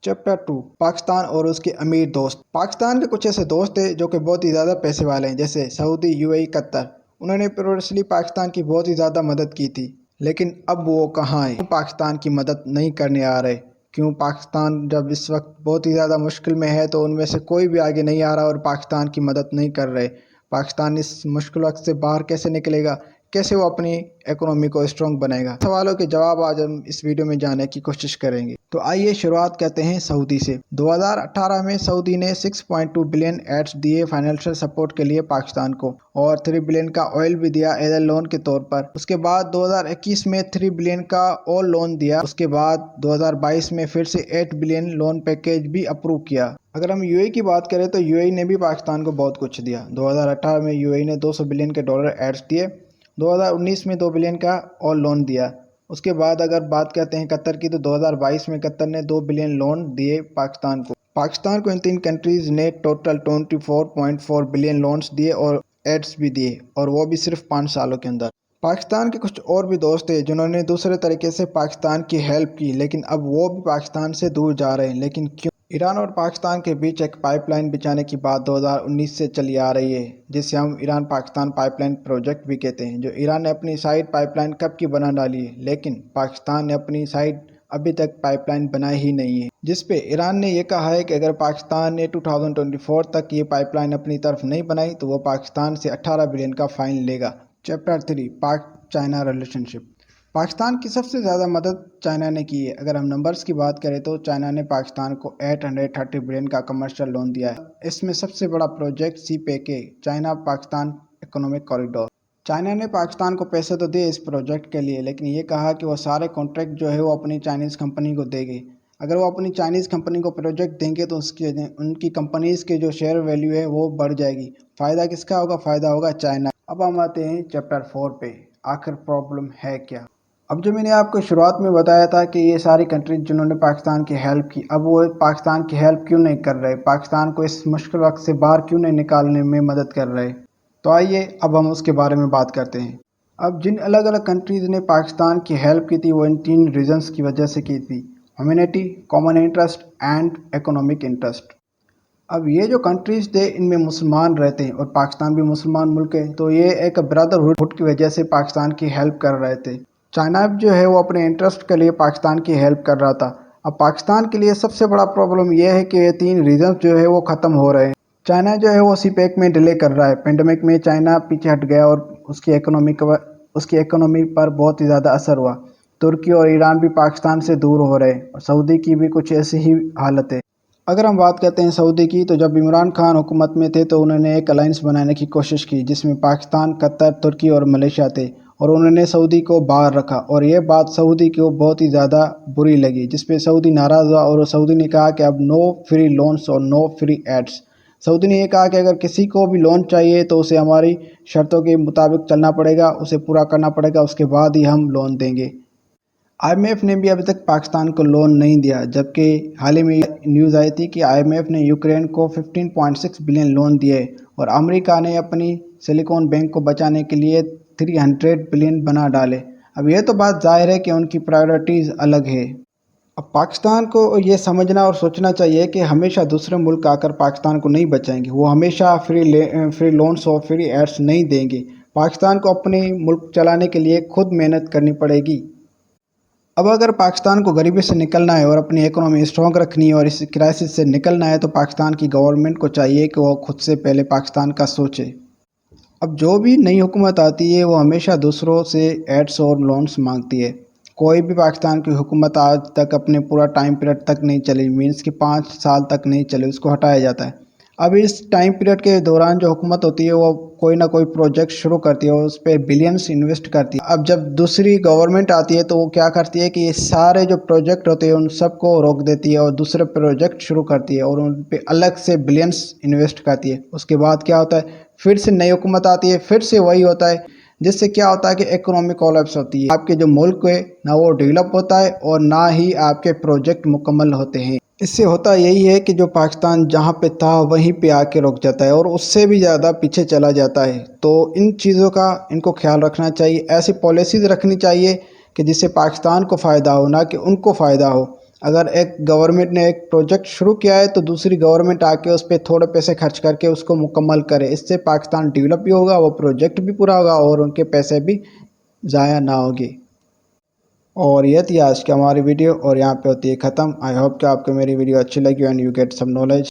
Chapter 2 Pakistan اور اس کے امیر دوست۔ پاکستان کے کچھ ایسے دوست تھے جو کہ بہت ہی زیادہ پیسے والے ہیں، جیسے سعودی، یو اے ای، قطر۔ انہوں نے پرویسلی پاکستان کی بہت ہی زیادہ مدد کی تھی، لیکن اب وہ کہاں ہیں؟ کیوں پاکستان کی مدد نہیں کرنے آ رہے؟ کیوں پاکستان جب اس وقت بہت ہی زیادہ مشکل میں ہے تو ان میں سے کوئی بھی آگے نہیں آ رہا اور پاکستان کی مدد نہیں کر رہے؟ پاکستان اس مشکل وقت سے باہر کیسے نکلے گا؟ کیسے وہ اپنی اکنامی کو اسٹرانگ بنائے گا؟ سوالوں کے جواب آج ہم اس ویڈیو میں جاننے کی کوشش کریں گے۔ تو آئیے شروعات کرتے ہیں سعودی سے۔ 2018 میں سعودی نے 6.2 بلین ایڈز دیے فائنینشیل سپورٹ کے لیے پاکستان کو، اور 3 بلین کا آئل بھی دیا ایز اے لون کے طور پر۔ اس کے بعد 2021 میں 3 بلین کا اور لون دیا۔ اس کے بعد 2022 میں پھر سے 8 بلین لون پیکیج بھی اپروو کیا۔ اگر ہم یو اے کی بات کریں تو یو اے نے بھی پاکستان کو بہت کچھ دیا۔ 2018 میں یو اے نے 200 بلین کے ڈالر ایڈز دیے، 2019 میں 2 بلین کا اور لون دیا۔ اس کے بعد اگر بات کرتے ہیں قطر کی تو 2022 میں قطر نے 2 بلین لون دیے پاکستان کو۔ پاکستان کو ان 3 کنٹریز نے ٹوٹل 24.4 بلین لونز دیے اور ایڈز بھی دیے، اور وہ بھی صرف 5 سالوں کے اندر۔ پاکستان کے کچھ اور بھی دوست تھے جنہوں نے دوسرے طریقے سے پاکستان کی ہیلپ کی، لیکن اب وہ بھی پاکستان سے دور جا رہے ہیں۔ لیکن کیوں؟ ایران اور پاکستان کے بیچ ایک پائپ لائن بچھانے کی بات 2019 سے چلی آ رہی ہے، جسے ہم Iran Pakistan pipe line project بھی کہتے ہیں۔ جو ایران نے اپنی سائڈ پائپ لائن کب کی بنا ڈالی ہے، لیکن پاکستان نے اپنی سائڈ ابھی تک پائپ لائن بنائی ہی نہیں ہے، جس پہ ایران نے یہ کہا ہے کہ اگر پاکستان نے 2024 تک یہ پائپ لائن اپنی طرف نہیں بنائی تو وہ پاکستان سے 18 بلین کا فائن لے گا۔ چیپٹر 3 پاک چائنا ریلیشن شپ۔ پاکستان کی سب سے زیادہ مدد چائنا نے کی ہے۔ اگر ہم نمبرز کی بات کریں تو چائنا نے پاکستان کو 830 بلین کا کمرشل لون دیا ہے۔ اس میں سب سے بڑا پروجیکٹ سی پیک ہے، China Pakistan economic corridor. China نے پاکستان کو پیسے تو دیے اس پروجیکٹ کے لیے، لیکن یہ کہا کہ وہ سارے کانٹریکٹ جو ہے وہ اپنی چائنیز کمپنی کو دے گے۔ اگر وہ اپنی چائنیز کمپنی کو پروجیکٹ دیں گے تو ان کی کمپنیز کے جو شیئر ویلیو ہے وہ بڑھ جائے گی۔ فائدہ کس کا ہوگا؟ فائدہ ہوگا چائنا۔ اب ہم آتے ہیں چیپٹر 4 پہ، آخر پرابلم ہے کیا؟ اب جو میں نے آپ کو شروعات میں بتایا تھا کہ یہ ساری کنٹریز جنہوں نے پاکستان کی ہیلپ کی، اب وہ پاکستان کی ہیلپ کیوں نہیں کر رہے؟ پاکستان کو اس مشکل وقت سے باہر کیوں نہیں نکالنے میں مدد کر رہے؟ تو آئیے اب ہم اس کے بارے میں بات کرتے ہیں۔ اب جن الگ الگ کنٹریز نے پاکستان کی ہیلپ کی تھی وہ ان 3 ریزنز کی وجہ سے کی تھی: humanity, common interest and economic interest. اب یہ جو کنٹریز تھے ان میں مسلمان رہتے ہیں اور پاکستان بھی مسلمان ملک ہے، تو یہ ایک برادرہڈ کی وجہ سے پاکستان کی ہیلپ کر رہے تھے۔ چائنا جو ہے وہ اپنے انٹرسٹ کے لیے پاکستان کی ہیلپ کر رہا تھا۔ اب پاکستان کے لیے سب سے بڑا پرابلم یہ ہے کہ یہ 3 ریزنز جو ہے وہ ختم ہو رہے ہیں۔ چائنا جو ہے وہ سی پیک میں ڈیلے کر رہا ہے۔ پینڈیمک میں چائنا پیچھے ہٹ گیا اور اس کی اکنامی پر بہت ہی زیادہ اثر ہوا۔ ترکی اور ایران بھی پاکستان سے دور ہو رہے ہیں، اور سعودی کی بھی کچھ ایسی ہی حالت ہے۔ اگر ہم بات کرتے ہیں سعودی کی تو جب عمران خان حکومت میں تھے تو انہوں نے ایک الائنس بنانے کی کوشش کی جس میں پاکستان، قطر، ترکی اور ملیشیا تھے، اور انہوں نے سعودی کو باہر رکھا، اور یہ بات سعودی کو بہت ہی زیادہ بری لگی، جس پہ سعودی ناراض ہوا اور سعودی نے کہا کہ اب نو فری لونز اور نو فری ایڈز۔ سعودی نے یہ کہا کہ اگر کسی کو بھی لون چاہیے تو اسے ہماری شرطوں کے مطابق چلنا پڑے گا، اسے پورا کرنا پڑے گا، اس کے بعد ہی ہم لون دیں گے۔ آئی ایم ایف نے بھی ابھی تک پاکستان کو لون نہیں دیا، جبکہ حال ہی میں نیوز آئی تھی کہ آئی ایم ایف نے یوکرین کو 15.6 بلین لون دیے، اور امریکہ نے اپنی سلیکون بینک کو بچانے کے لیے 300 بلین بنا ڈالے۔ اب یہ تو بات ظاہر ہے کہ ان کی پرائیورٹیز الگ ہے۔ اب پاکستان کو یہ سمجھنا اور سوچنا چاہیے کہ ہمیشہ دوسرے ملک آ کر پاکستان کو نہیں بچائیں گے، وہ ہمیشہ فری لونز اور فری ایڈز نہیں دیں گے۔ پاکستان کو اپنے ملک چلانے کے لیے خود محنت کرنی پڑے گی۔ اب اگر پاکستان کو غریبی سے نکلنا ہے اور اپنی اکنامی اسٹرانگ رکھنی ہے اور اس کرائسس سے نکلنا ہے تو پاکستان کی گورنمنٹ کو چاہیے کہ وہ خود سے پہلے پاکستان کا سوچے۔ اب جو بھی نئی حکومت آتی ہے وہ ہمیشہ دوسروں سے ایڈز اور لونز مانگتی ہے۔ کوئی بھی پاکستان کی حکومت آج تک اپنے پورا ٹائم پیریڈ تک نہیں چلی، مینس کہ 5 سال تک نہیں چلے، اس کو ہٹایا جاتا ہے۔ اب اس ٹائم پیریڈ کے دوران جو حکومت ہوتی ہے وہ کوئی نہ کوئی پروجیکٹ شروع کرتی ہے اور اس پہ بلینز انویسٹ کرتی ہے۔ اب جب دوسری گورنمنٹ آتی ہے تو وہ کیا کرتی ہے کہ یہ سارے جو پروجیکٹ ہوتے ہیں ان سب کو روک دیتی ہے اور دوسرے پروجیکٹ شروع کرتی ہے اور ان پہ الگ سے بلینز انویسٹ کرتی ہے۔ اس کے بعد کیا ہوتا ہے؟ پھر سے نئی حکومت آتی ہے، پھر سے وہی ہوتا ہے، جس سے کیا ہوتا ہے کہ اکنامک کولیپس ہوتی ہے۔ آپ کے جو ملک ہے نہ وہ ڈیولپ ہوتا ہے اور نہ ہی آپ کے پروجیکٹ مکمل ہوتے ہیں۔ اس سے ہوتا یہی ہے کہ جو پاکستان جہاں پہ تھا وہیں پہ آ کے رک جاتا ہے اور اس سے بھی زیادہ پیچھے چلا جاتا ہے۔ تو ان چیزوں کا ان کو خیال رکھنا چاہیے، ایسی پالیسیز رکھنی چاہیے کہ جس سے پاکستان کو فائدہ ہو، نہ کہ ان کو فائدہ ہو۔ اگر ایک گورنمنٹ نے ایک پروجیکٹ شروع کیا ہے تو دوسری گورنمنٹ آ کے اس پہ تھوڑے پیسے خرچ کر کے اس کو مکمل کرے، اس سے پاکستان ڈیولپ بھی ہوگا، وہ پروجیکٹ بھی پورا ہوگا اور ان کے پیسے بھی ضائع نہ ہوگی۔ اور یہ تھی آج کی ہماری ویڈیو، اور یہاں پہ ہوتی ہے ختم۔ آئی ہوپ کہ آپ کو میری ویڈیو اچھی لگی and you get some knowledge.